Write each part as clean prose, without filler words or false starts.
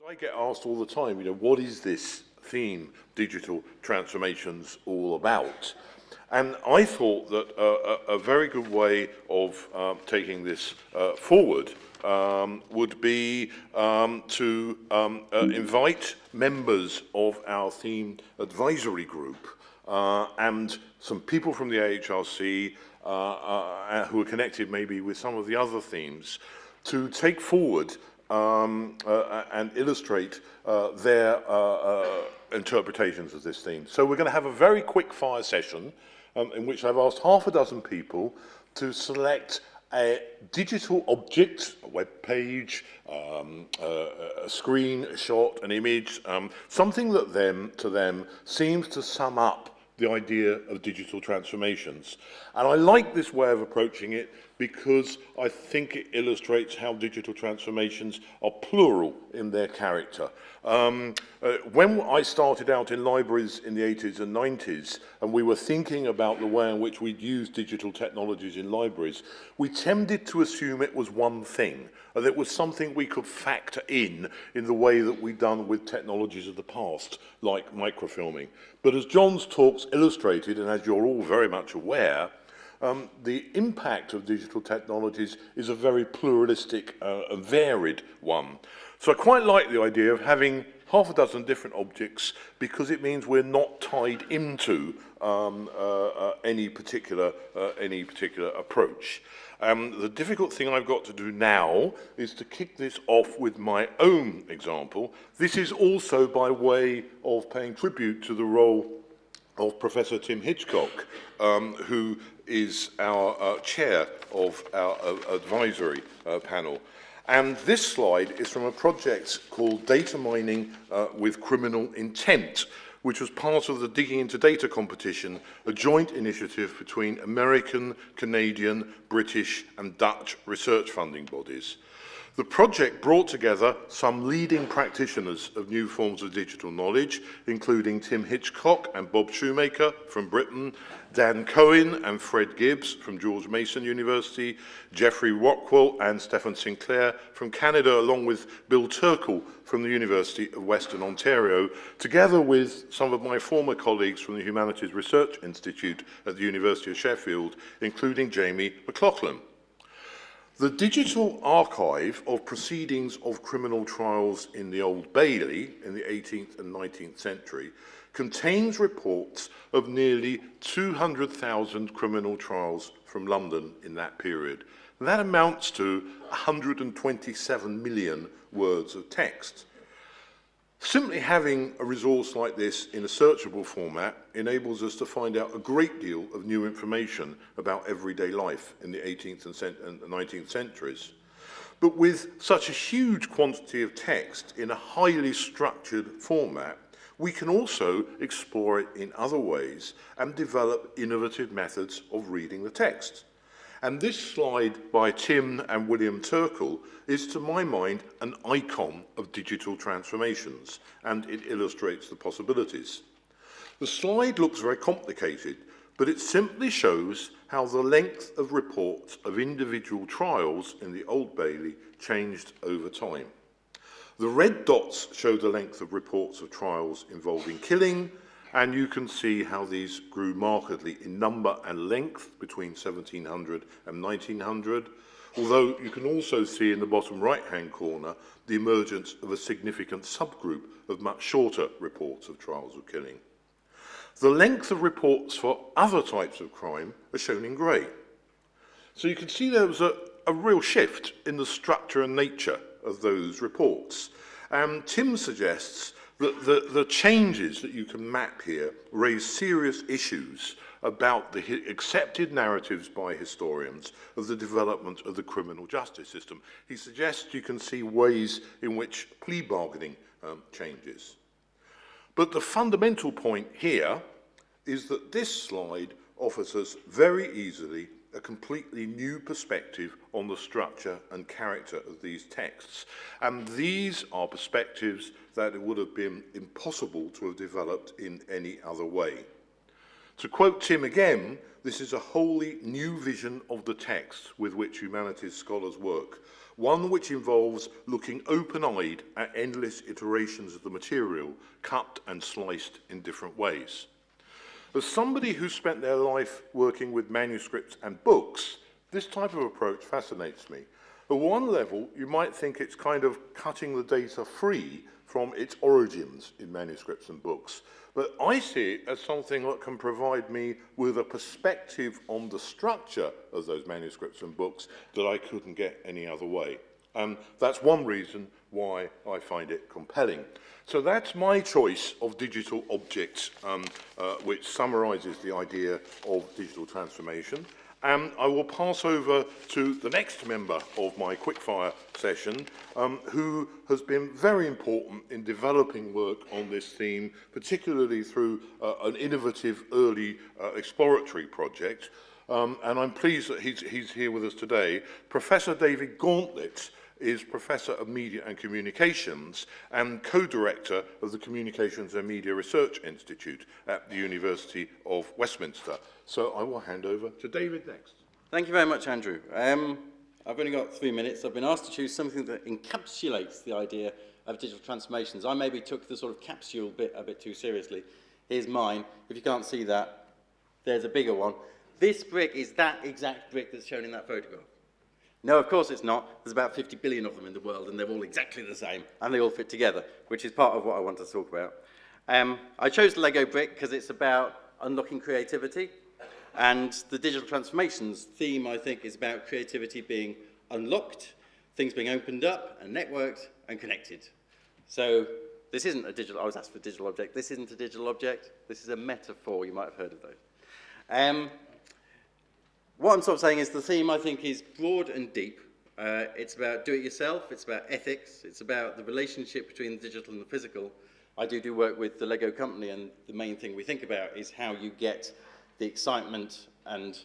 I get asked all the time, what is this theme, digital transformations, all about? And I thought that a very good way of taking this forward would be to invite members of our theme advisory group and some people from the AHRC who are connected maybe with some of the other themes to take forward and illustrate their interpretations of this theme. So we're going to have a very quick fire session in which I've asked half a dozen people to select a digital object, a web page, a screenshot, an image, something that to them seems to sum up the idea of digital transformations. And I like this way of approaching it because I think it illustrates how digital transformations are plural in their character. When I started out in libraries in the 80s and 90s, and we were thinking about the way in which we'd use digital technologies in libraries, we tended to assume it was one thing, that it was something we could factor in the way that we'd done with technologies of the past, like microfilming. But as John's talks illustrated, and as you're all very much aware, the impact of digital technologies is a very pluralistic and varied one. So I quite like the idea of having half a dozen different objects because it means we're not tied into any particular approach. The difficult thing I've got to do now is to kick this off with my own example. This is also by way of paying tribute to the role of Professor Tim Hitchcock, who is our chair of our advisory panel. And this slide is from a project called Data Mining with Criminal Intent, which was part of the Digging into Data competition, a joint initiative between American, Canadian, British and Dutch research funding bodies. The project brought together some leading practitioners of new forms of digital knowledge, including Tim Hitchcock and Bob Shoemaker from Britain, Dan Cohen and Fred Gibbs from George Mason University, Geoffrey Rockwell and Stephen Sinclair from Canada, along with Bill Turkle from the University of Western Ontario, together with some of my former colleagues from the Humanities Research Institute at the University of Sheffield, including Jamie McLaughlin. The digital archive of proceedings of criminal trials in the Old Bailey in the 18th and 19th century contains reports of nearly 200,000 criminal trials from London in that period. And that amounts to 127 million words of text. Simply having a resource like this in a searchable format enables us to find out a great deal of new information about everyday life in the 18th and 19th centuries. But with such a huge quantity of text in a highly structured format, we can also explore it in other ways and develop innovative methods of reading the text. And this slide by Tim and William Turkle is, to my mind, an icon of digital transformations, and it illustrates the possibilities. The slide looks very complicated, but it simply shows how the length of reports of individual trials in the Old Bailey changed over time. The red dots show the length of reports of trials involving killing, and you can see how these grew markedly in number and length between 1700 and 1900, although you can also see in the bottom right-hand corner the emergence of a significant subgroup of much shorter reports of trials of killing. The length of reports for other types of crime are shown in grey. So you can see there was a real shift in the structure and nature of those reports. Tim suggests that the changes that you can map here raise serious issues about the accepted narratives by historians of the development of the criminal justice system. He suggests you can see ways in which plea bargaining changes. But the fundamental point here is that this slide offers us very easily a completely new perspective on the structure and character of these texts. And these are perspectives that it would have been impossible to have developed in any other way. To quote Tim again, this is a wholly new vision of the text with which humanities scholars work, one which involves looking open-eyed at endless iterations of the material, cut and sliced in different ways. As somebody who spent their life working with manuscripts and books, this type of approach fascinates me. At one level, you might think it's kind of cutting the data free from its origins in manuscripts and books, but I see it as something that can provide me with a perspective on the structure of those manuscripts and books that I couldn't get any other way. And that's one reason why I find it compelling. So that's my choice of digital objects, which summarizes the idea of digital transformation. And I will pass over to the next member of my quickfire session, who has been very important in developing work on this theme, particularly through an innovative early exploratory project. And I'm pleased that he's here with us today. Professor David Gauntlett is Professor of Media and Communications and co-director of the Communications and Media Research Institute at the University of Westminster. So I will hand over to David next. Thank you very much, Andrew. I've only got 3 minutes. I've been asked to choose something that encapsulates the idea of digital transformations. I maybe took the sort of capsule bit a bit too seriously. Here's mine. If you can't see that, there's a bigger one. This brick is that exact brick that's shown in that photograph. No, of course it's not. There's about 50 billion of them in the world, and they're all exactly the same, and they all fit together, which is part of what I want to talk about. I chose the Lego brick because it's about unlocking creativity, and the digital transformations theme, I think, is about creativity being unlocked, things being opened up and networked and connected. So this isn't a digital, I was asked for a digital object. This isn't a digital object. This is a metaphor. You might have heard of those. What I'm sort of saying is the theme, I think, is broad and deep. It's about do-it-yourself, it's about ethics, it's about the relationship between the digital and the physical. I do work with the Lego company, and the main thing we think about is how you get the excitement and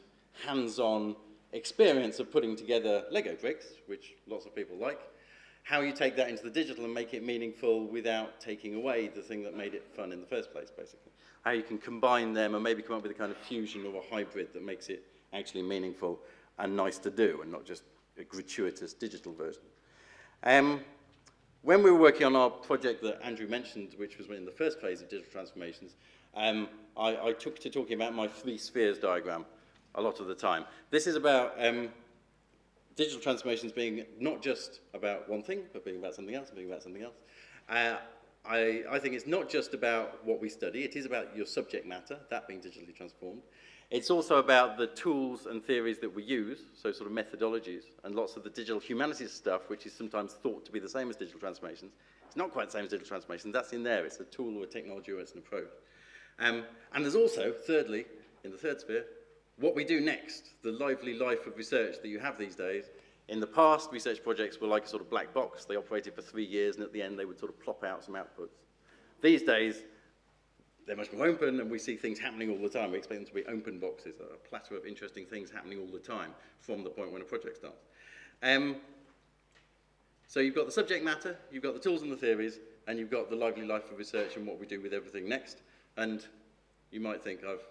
hands-on experience of putting together Lego bricks, which lots of people like, how you take that into the digital and make it meaningful without taking away the thing that made it fun in the first place, basically. How you can combine them and maybe come up with a kind of fusion or a hybrid that makes it actually meaningful and nice to do, and not just a gratuitous digital version. When we were working on our project that Andrew mentioned, which was in the first phase of digital transformations, I took to talking about my 3 spheres diagram a lot of the time. This is about digital transformations being not just about one thing, but being about something else, and being about something else. I think it's not just about what we study, it is about your subject matter, that being digitally transformed. It's also about the tools and theories that we use, so sort of methodologies, and lots of the digital humanities stuff, which is sometimes thought to be the same as digital transformations. It's not quite the same as digital transformations, that's in there. It's a tool or a technology or it's an approach. And there's also, thirdly, in the third sphere, what we do next, the lively life of research that you have these days. In the past, research projects were like a sort of black box. They operated for 3 years, and at the end, they would sort of plop out some outputs. These days, they're much more open, and we see things happening all the time. We expect them to be open boxes, a platter of interesting things happening all the time from the point when a project starts. So you've got the subject matter, you've got the tools and the theories, and you've got the lively life of research and what we do with everything next. And you might think I've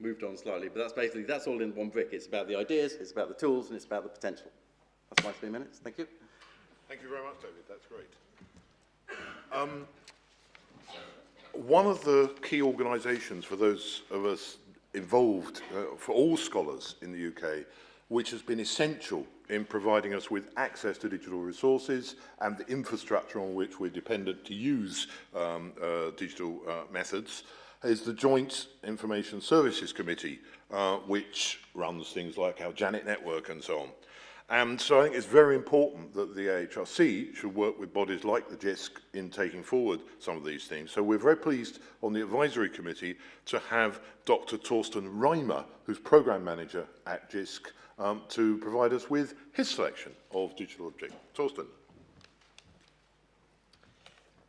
moved on slightly, but that's all in one brick. It's about the ideas, it's about the tools, and it's about the potential. That's my 3 minutes. Thank you. Thank you very much, David. That's great. One of the key organisations for those of us involved, for all scholars in the UK, which has been essential in providing us with access to digital resources and the infrastructure on which we're dependent to use digital methods, is the Joint Information Services Committee, which runs things like our Janet network and so on. And so I think it's very important that the AHRC should work with bodies like the JISC in taking forward some of these things. So we're very pleased on the advisory committee to have Dr. Torsten Reimer, who's program manager at JISC, to provide us with his selection of digital objects. Torsten.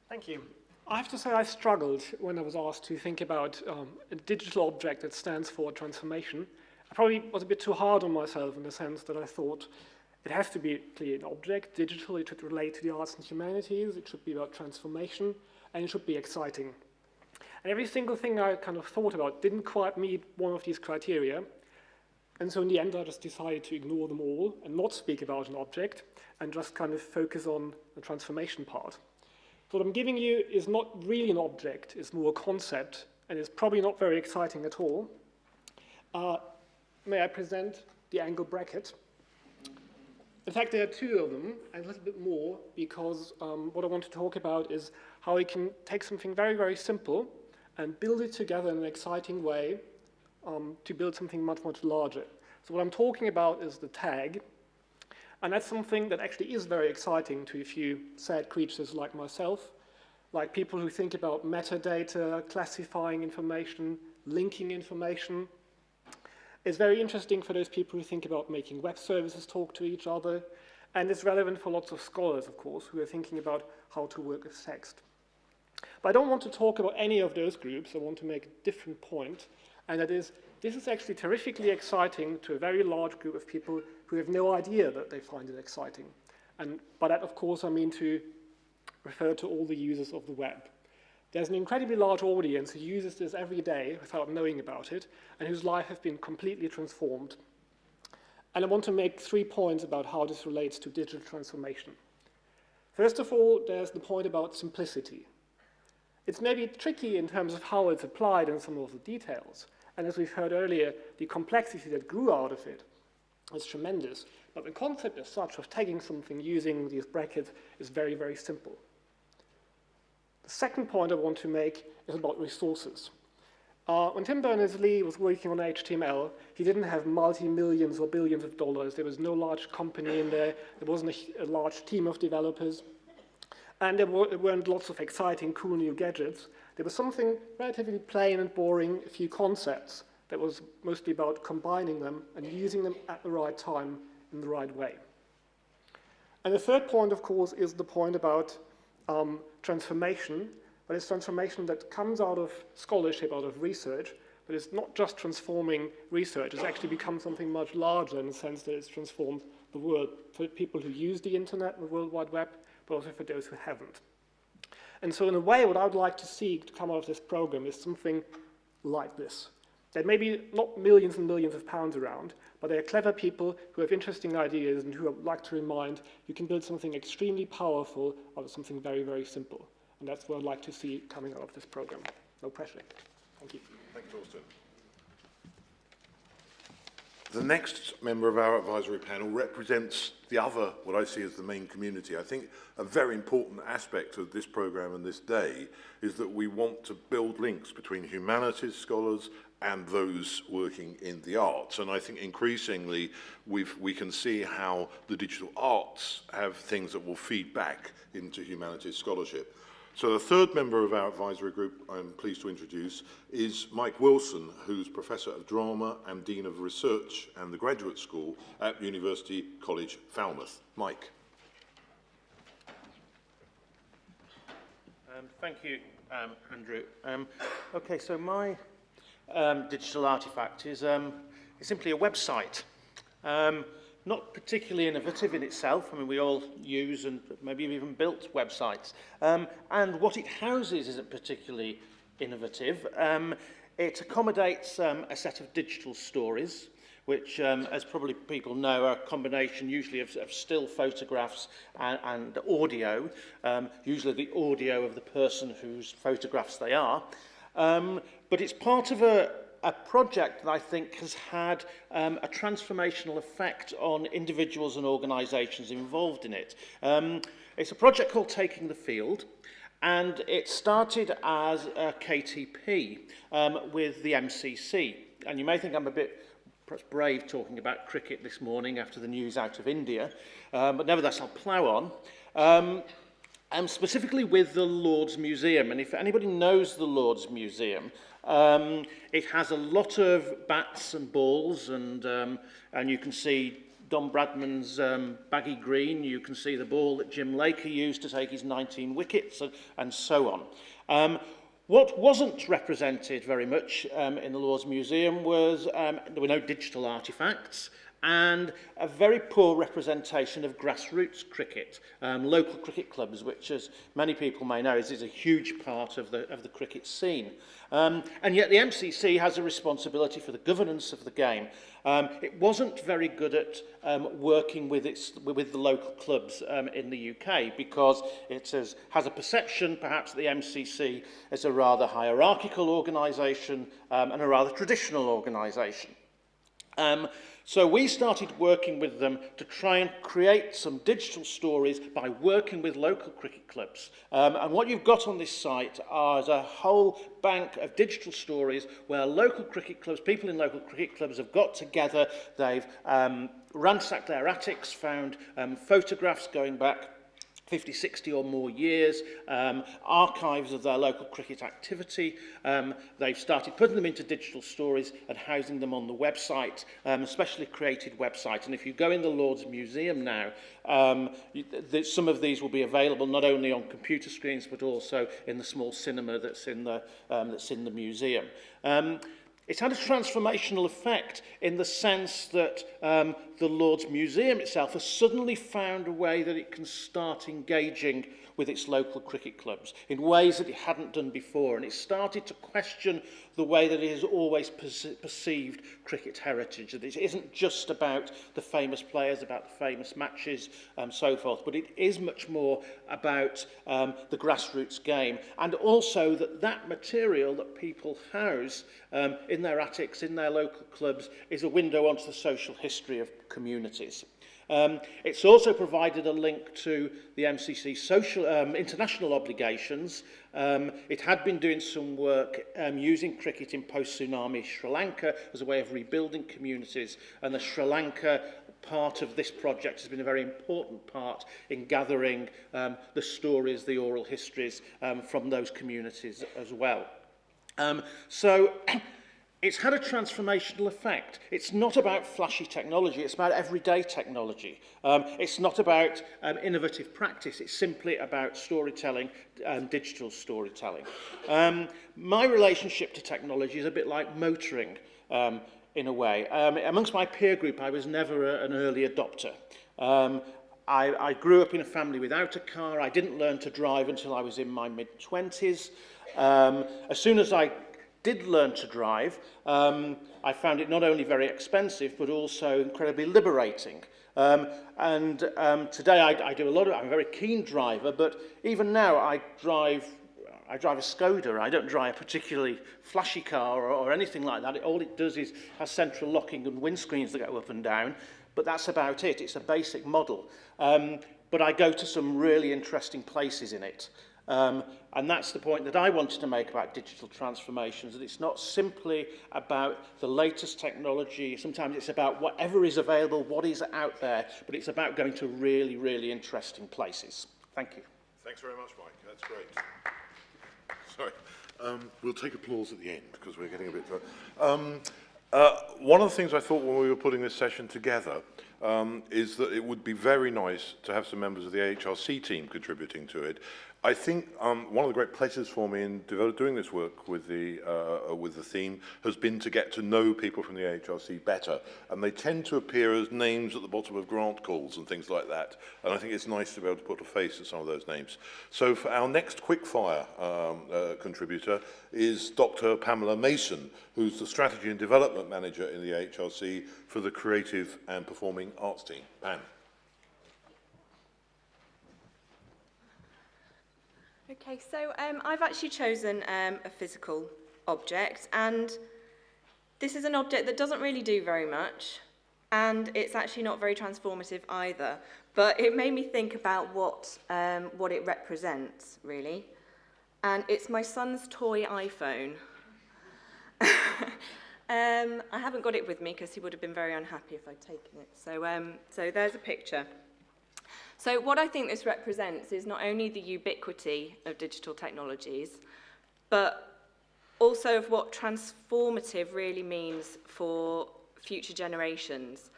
Thank you. I have to say I struggled when I was asked to think about a digital object that stands for transformation. I probably was a bit too hard on myself in the sense that I thought it has to be clearly an object, digital, it should relate to the arts and humanities, it should be about transformation, and it should be exciting. And every single thing I kind of thought about didn't quite meet one of these criteria. And so in the end, I just decided to ignore them all and not speak about an object and just kind of focus on the transformation part. So what I'm giving you is not really an object, it's more a concept, and it's probably not very exciting at all. May I present the angle bracket? In fact, there are two of them, and a little bit more, because what I want to talk about is how we can take something very, very simple and build it together in an exciting way to build something much, much larger. So what I'm talking about is the tag, and that's something that actually is very exciting to a few sad creatures like myself, like people who think about metadata, classifying information, linking information. It's very interesting for those people who think about making web services talk to each other, and it's relevant for lots of scholars, of course, who are thinking about how to work with text. But I don't want to talk about any of those groups. I want to make a different point, and that is, this is actually terrifically exciting to a very large group of people who have no idea that they find it exciting. And by that, of course, I mean to refer to all the users of the web. There's an incredibly large audience who uses this every day without knowing about it, and whose life has been completely transformed. And I want to make 3 points about how this relates to digital transformation. First of all, there's the point about simplicity. It's maybe tricky in terms of how it's applied in some of the details. And as we've heard earlier, the complexity that grew out of it is tremendous. But the concept as such of tagging something using these brackets is very, very simple. The second point I want to make is about resources. When Tim Berners-Lee was working on HTML, he didn't have multi-millions or billions of dollars. There was no large company in there. There wasn't a large team of developers. And there weren't lots of exciting, cool new gadgets. There was something relatively plain and boring, a few concepts that was mostly about combining them and using them at the right time in the right way. And the third point, of course, is the point about transformation, but it's transformation that comes out of scholarship, out of research, but it's not just transforming research, it's actually become something much larger in the sense that it's transformed the world for people who use the internet and the World Wide Web, but also for those who haven't. And so in a way, what I would like to see to come out of this program is something like this. There may be not millions and millions of pounds around, but there are clever people who have interesting ideas and who would like to remind you can build something extremely powerful out of something very, very simple. And that's what I'd like to see coming out of this program. No pressure. Thank you. Thanks, Torsten. The next member of our advisory panel represents the other, what I see as the main community. I think a very important aspect of this program and this day is that we want to build links between humanities scholars and those working in the arts. And I think increasingly we can see how the digital arts have things that will feed back into humanities scholarship. So the third member of our advisory group I'm pleased to introduce is Mike Wilson, who's Professor of Drama and Dean of Research and the Graduate School at University College Falmouth. Mike. Thank you, Andrew. Okay, so my digital artefact is simply a website. Not particularly innovative in itself. I mean, we all use and maybe even built websites. And what it houses isn't particularly innovative. It accommodates a set of digital stories, which, as probably people know, are a combination usually of still photographs and audio, usually the audio of the person whose photographs they are. But it's part of a project that I think has had a transformational effect on individuals and organisations involved in it. It's a project called Taking the Field, and it started as a KTP with the MCC. And you may think I'm a bit perhaps brave talking about cricket this morning after the news out of India, but nevertheless I'll plough on. And specifically with the Lord's Museum, and if anybody knows the Lord's Museum, it has a lot of bats and balls, and you can see Don Bradman's baggy green, you can see the ball that Jim Laker used to take his 19 wickets, and so on. What wasn't represented very much in the Lord's Museum was there were no digital artefacts, and a very poor representation of grassroots cricket, local cricket clubs, which, as many people may know, is a huge part of the cricket scene. And yet the MCC has a responsibility for the governance of the game. It wasn't very good at working with the local clubs in the UK, because it has a perception, perhaps, that the MCC is a rather hierarchical organisation and a rather traditional organisation. So we started working with them to try and create some digital stories by working with local cricket clubs. And what you've got on this site is a whole bank of digital stories where local cricket clubs, people in local cricket clubs have got together, they've ransacked their attics, found photographs going back 50, 60 or more years, archives of their local cricket activity. They've started putting them into digital stories and housing them on the website, a specially created website. And if you go in the Lord's Museum now, some of these will be available not only on computer screens, but also in the small cinema that's in the museum. It's had a transformational effect in the sense that the Lord's Museum itself has suddenly found a way that it can start engaging with its local cricket clubs in ways that it hadn't done before. And it started to question the way that it has always perceived cricket heritage, that it isn't just about the famous players, about the famous matches and so forth, but it is much more about the grassroots game, and also that material that people house in their attics, in their local clubs, is a window onto the social history of communities. It's also provided a link to the MCC's social, international obligations. It had been doing some work using cricket in post-tsunami Sri Lanka as a way of rebuilding communities, and the Sri Lanka part of this project has been a very important part in gathering the stories, the oral histories from those communities as well. So it's had a transformational effect. It's not about flashy technology, it's about everyday technology. It's not about innovative practice, it's simply about storytelling, digital storytelling. My relationship to technology is a bit like motoring in a way. Amongst my peer group, I was never an early adopter. I grew up in a family without a car. I didn't learn to drive until I was in my mid-20s. As soon as I did learn to drive, I found it not only very expensive, but also incredibly liberating. Today I do a lot of, I'm a very keen driver, but even now I drive a Skoda. I don't drive a particularly flashy car or anything like that. All it does is has central locking and windscreens that go up and down, but that's about it. It's a basic model. But I go to some really interesting places in it. And that's the point that I wanted to make about digital transformations, that it's not simply about the latest technology. Sometimes it's about whatever is available, what is out there, but it's about going to really, really interesting places. Thank you. Thanks very much, Mike. That's great. Sorry. We'll take applause at the end because we're getting a bit... one of the things I thought when we were putting this session together is that it would be very nice to have some members of the AHRC team contributing to it. I think one of the great pleasures for me in doing this work with the theme has been to get to know people from the AHRC better, and they tend to appear as names at the bottom of grant calls and things like that, and I think it's nice to be able to put a face to some of those names. So for our next quickfire contributor is Dr. Pamela Mason, who's the Strategy and Development Manager in the AHRC for the Creative and Performing Arts team. Pam. Okay, so I've actually chosen a physical object, and this is an object that doesn't really do very much, and it's actually not very transformative either, but it made me think about what it represents, really. And it's my son's toy iPhone. I haven't got it with me because he would have been very unhappy if I'd taken it. So there's a picture. So what I think this represents is not only the ubiquity of digital technologies, but also of what transformative really means for future generations.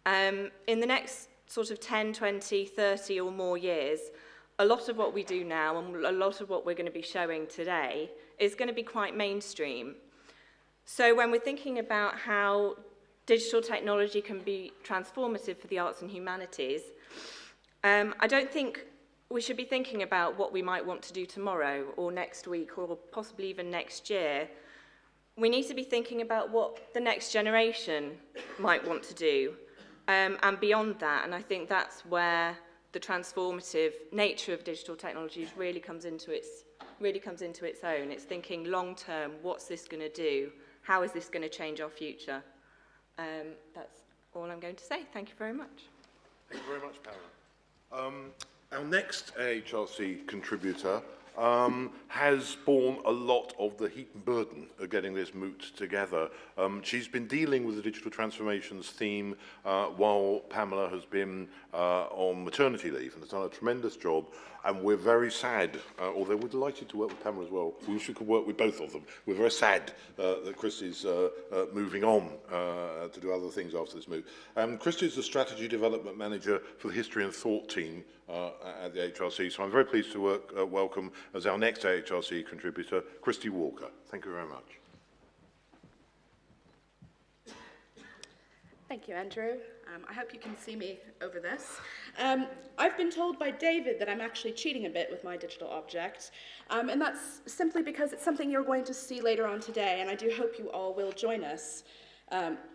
In the next sort of 10, 20, 30 or more years, a lot of what we do now and a lot of what we're going to be showing today is going to be quite mainstream. So when we're thinking about how digital technology can be transformative for the arts and humanities, I don't think we should be thinking about what we might want to do tomorrow or next week or possibly even next year. We need to be thinking about what the next generation might want to do, and beyond that. And I think that's where the transformative nature of digital technologies really comes into its own. It's thinking long term, what's this going to do? How is this going to change our future? That's all I'm going to say. Thank you very much. Thank you very much, Pamela. Our next AHRC contributor has borne a lot of the heat and burden of getting this moot together. She's been dealing with the digital transformations theme while Pamela has been on maternity leave and has done a tremendous job. And we're very sad, although we're delighted to work with Pamela as well. We wish we could work with both of them. We're very sad that Christie's moving on to do other things after this move. Christie is the Strategy Development Manager for the History and Thought team at the AHRC, so I'm very pleased to welcome as our next AHRC contributor, Christie Walker. Thank you very much. Thank you, Andrew. I hope you can see me over this. I've been told by David that I'm actually cheating a bit with my digital object, and that's simply because it's something you're going to see later on today, and I do hope you all will join us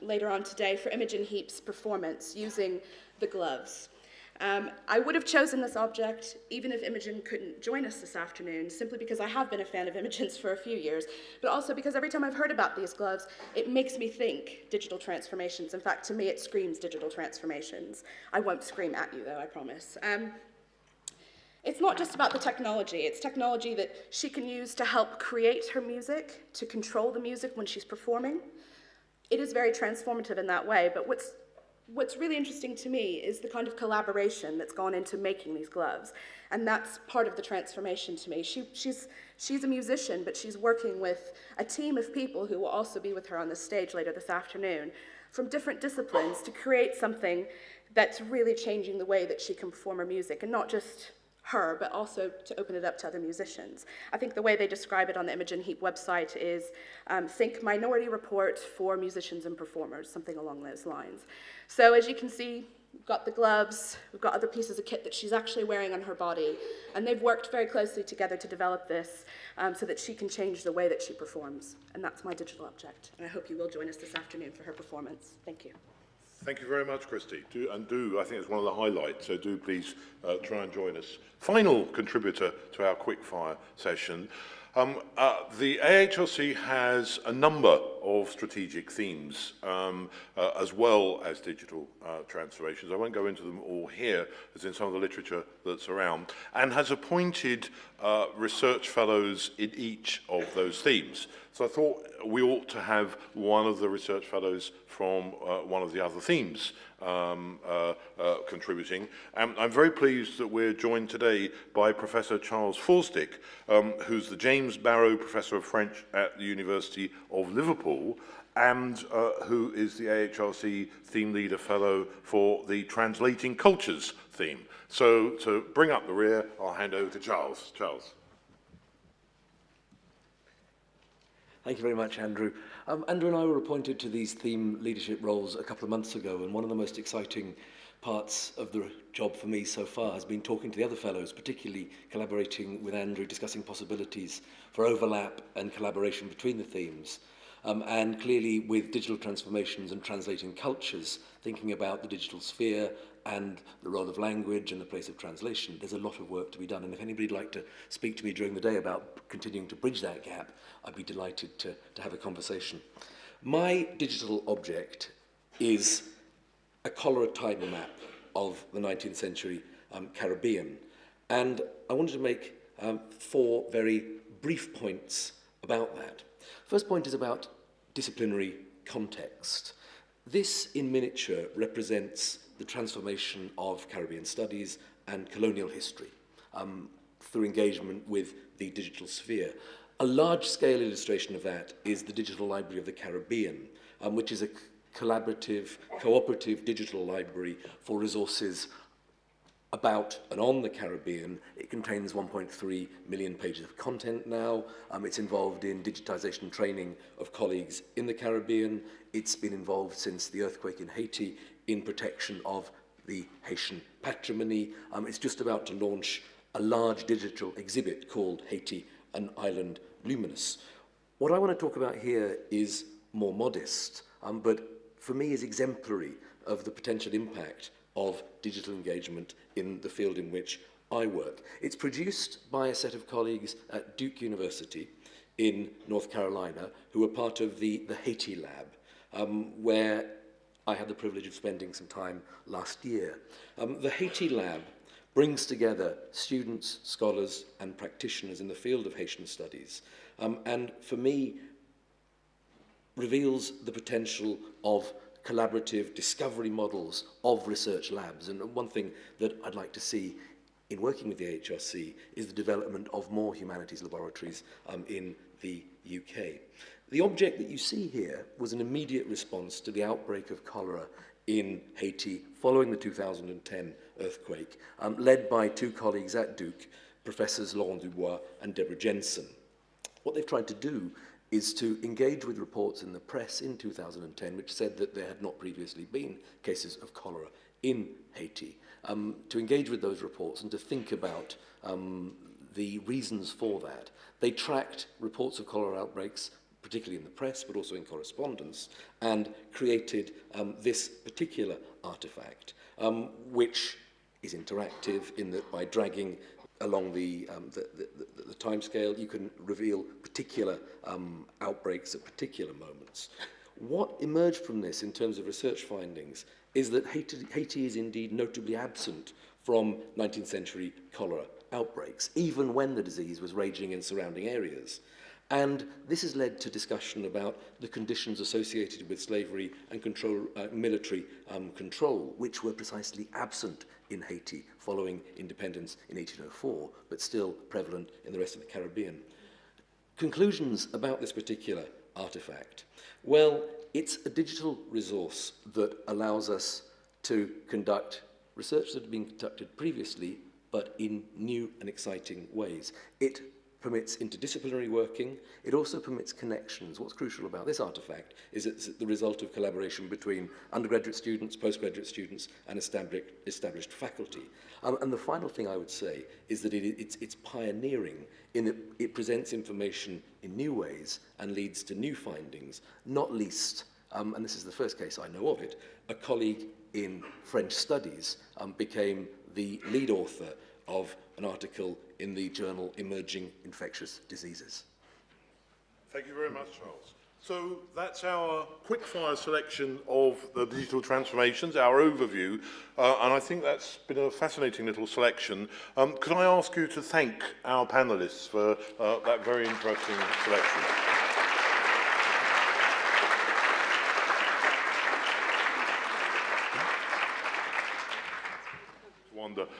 later on today for Imogen Heap's performance using the gloves. I would have chosen this object even if Imogen couldn't join us this afternoon, simply because I have been a fan of Imogen's for a few years, but also because every time I've heard about these gloves, it makes me think digital transformations. In fact, to me, it screams digital transformations. I won't scream at you, though, I promise. It's not just about the technology. It's technology that she can use to help create her music, to control the music when she's performing. It is very transformative in that way, but What's really interesting to me is the kind of collaboration that's gone into making these gloves, and that's part of the transformation to me. She's a musician, but she's working with a team of people who will also be with her on the stage later this afternoon from different disciplines to create something that's really changing the way that she can perform her music, and not just her, but also to open it up to other musicians. I think the way they describe it on the Imogen Heap website is think Minority Report for musicians and performers, something along those lines. So as you can see, we've got the gloves, we've got other pieces of kit that she's actually wearing on her body, and they've worked very closely together to develop this so that she can change the way that she performs. And that's my digital object, and I hope you will join us this afternoon for her performance. Thank you. Thank you very much, Christie. I think it's one of the highlights, so do please try and join us. Final contributor to our quickfire session. The AHRC has a number of strategic themes, as well as digital transformations. I won't go into them all here, as in some of the literature that's around, and has appointed research fellows in each of those themes. So I thought we ought to have one of the research fellows from one of the other themes contributing. I'm very pleased that we're joined today by Professor Charles Forsdick, who's the James Barrow Professor of French at the University of Liverpool, and who is the AHRC Theme Leader Fellow for the Translating Cultures theme. So to bring up the rear, I'll hand over to Charles. Charles. Thank you very much, Andrew. Andrew and I were appointed to these theme leadership roles a couple of months ago, and one of the most exciting parts of the job for me so far has been talking to the other fellows, particularly collaborating with Andrew, discussing possibilities for overlap and collaboration between the themes. And clearly with digital transformations and translating cultures, thinking about the digital sphere and the role of language and the place of translation, there's a lot of work to be done. And if anybody'd like to speak to me during the day about continuing to bridge that gap, I'd be delighted to have a conversation. My digital object is a cholera time map of the 19th century Caribbean. And I wanted to make 4 very brief points about that. First point is about disciplinary context. This, in miniature, represents the transformation of Caribbean studies and colonial history through engagement with the digital sphere. A large-scale illustration of that is the Digital Library of the Caribbean, which is a collaborative, cooperative digital library for resources about and on the Caribbean. It contains 1.3 million pages of content now. It's involved in digitisation training of colleagues in the Caribbean. It's been involved since the earthquake in Haiti in protection of the Haitian patrimony. It's just about to launch a large digital exhibit called Haiti, an Island Luminous. What I want to talk about here is more modest, but for me is exemplary of the potential impact of digital engagement in the field in which I work. It's produced by a set of colleagues at Duke University in North Carolina who are part of the Haiti Lab, where I had the privilege of spending some time last year. The Haiti Lab brings together students, scholars, and practitioners in the field of Haitian studies, and for me, reveals the potential of collaborative discovery models of research labs. And one thing that I'd like to see in working with the AHRC is the development of more humanities laboratories in the UK. The object that you see here was an immediate response to the outbreak of cholera in Haiti following the 2010 earthquake, led by two colleagues at Duke, Professors Laurent Dubois and Deborah Jensen. What they've tried to do is to engage with reports in the press in 2010 which said that there had not previously been cases of cholera in Haiti, to engage with those reports and to think about the reasons for that. They tracked reports of cholera outbreaks, particularly in the press, but also in correspondence, and created this particular artefact, which is interactive in that by dragging along the timescale, you can reveal particular outbreaks at particular moments. What emerged from this in terms of research findings is that Haiti is indeed notably absent from 19th century cholera outbreaks, even when the disease was raging in surrounding areas. And this has led to discussion about the conditions associated with slavery and military control, which were precisely absent in Haiti following independence in 1804, but still prevalent in the rest of the Caribbean. Conclusions about this particular artefact. Well, it's a digital resource that allows us to conduct research that had been conducted previously, but in new and exciting ways. It permits interdisciplinary working. It also permits connections. What's crucial about this artefact is it's the result of collaboration between undergraduate students, postgraduate students, and established faculty. And the final thing I would say is that it's pioneering in that it presents information in new ways and leads to new findings, not least, and this is the first case I know of it, a colleague in French studies became the lead author of an article in the journal Emerging Infectious Diseases. Thank you very much, Charles. So that's our quick-fire selection of the digital transformations, our overview, and I think that's been a fascinating little selection. Could I ask you to thank our panellists for that very interesting selection?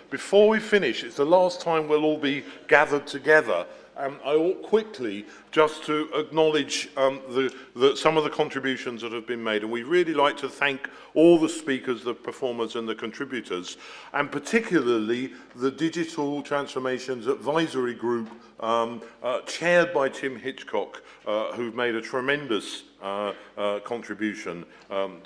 Before we finish, it's the last time we'll all be gathered together. I ought quickly just to acknowledge some of the contributions that have been made, and we'd really like to thank all the speakers, the performers and the contributors, and particularly the Digital Transformations Advisory Group, chaired by Tim Hitchcock, who've made a tremendous contribution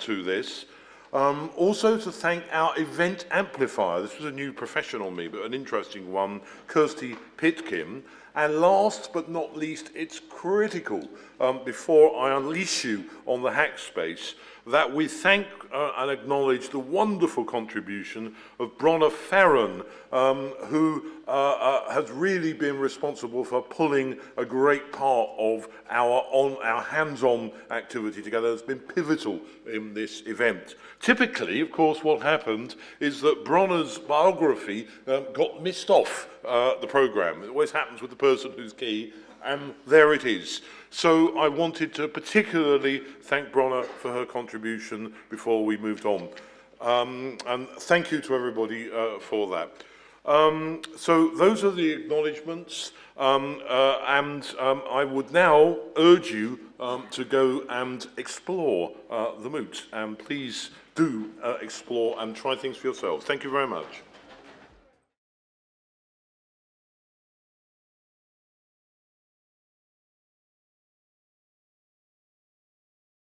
to this. Also to thank our event amplifier. This was a new profession on me, but an interesting one, Kirsty Pitkin. And last but not least, it's critical, before I unleash you on the hack space, that we thank and acknowledge the wonderful contribution of Bronagh Ferran, who has really been responsible for pulling a great part of our hands-on activity together. It's been pivotal in this event. Typically, of course, what happened is that Bronagh's biography got missed off the programme. It always happens with the person who's key, and there it is. So I wanted to particularly thank Bronagh for her contribution before we moved on. And thank you to everybody for that. So those are the acknowledgements, and I would now urge you to go and explore the Moot, and please do explore and try things for yourselves. Thank you very much.